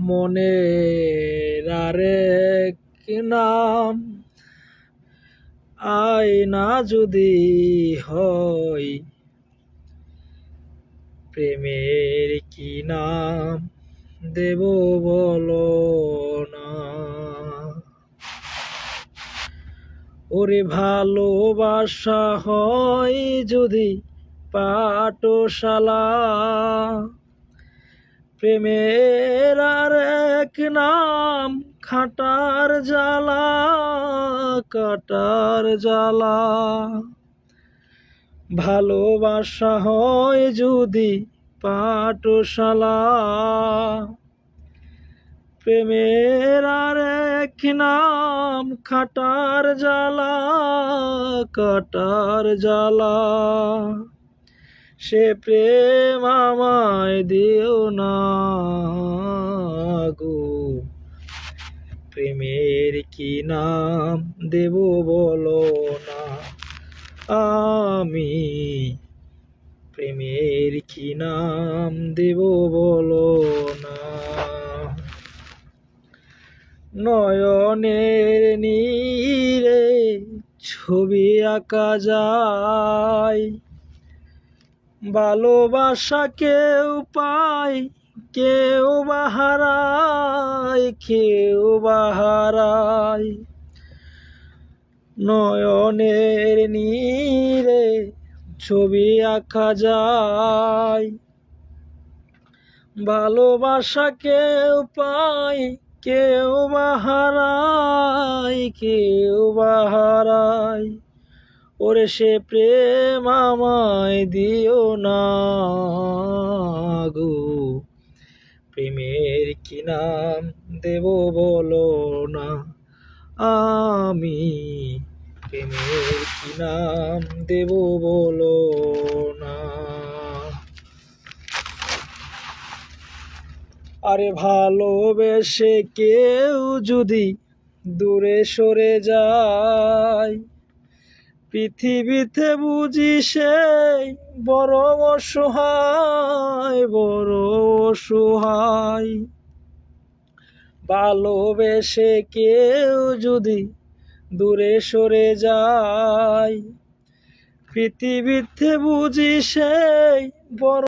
মনের আরেক নাম আয়না যদি হয়, প্রেমের কি নাম দেব বলো না। ওরে ভালোবাসা হয় যদি পাঠশালা, প্রেমের আরেক নাম খাটার জ্বালা, কাটার জ্বালা। ভালোবাসা হয় যদি পাঠশালা, প্রেমের আরেক নাম খাটার জ্বালা, কাটার জ্বালা। সে প্রেম আমায় দিও না গো, প্রেমের কি নাম দেব বলো না। আমি প্রেমের কি নাম দেব বলো না। নয়নের নীরে ছবি আঁকা যায়, ভালোবাসা কেউ পায় কেউ বা হারায়, কেউ বা হারায়। নয়নের নীরে ছবি আঁকা যায়, ভালোবাসা কেউ পায় কেউ বা হারায়, কেউ বা হারায়। ওরে সে প্রেম আমায় দিও না গো, প্রেমের কি নাম দেব বলো না। আমি প্রেমের কি নাম দেব বলো না। আরে ভালোবেসে কেউ যদি দূরে সরে যায়, পৃথিবীতে বুঝি সেই বড় অসহায়, বড় অসহায়। ভালোবেসে কেউ যদি দূরে সরে যায়, পৃথিবীতে বুঝি সেই বড়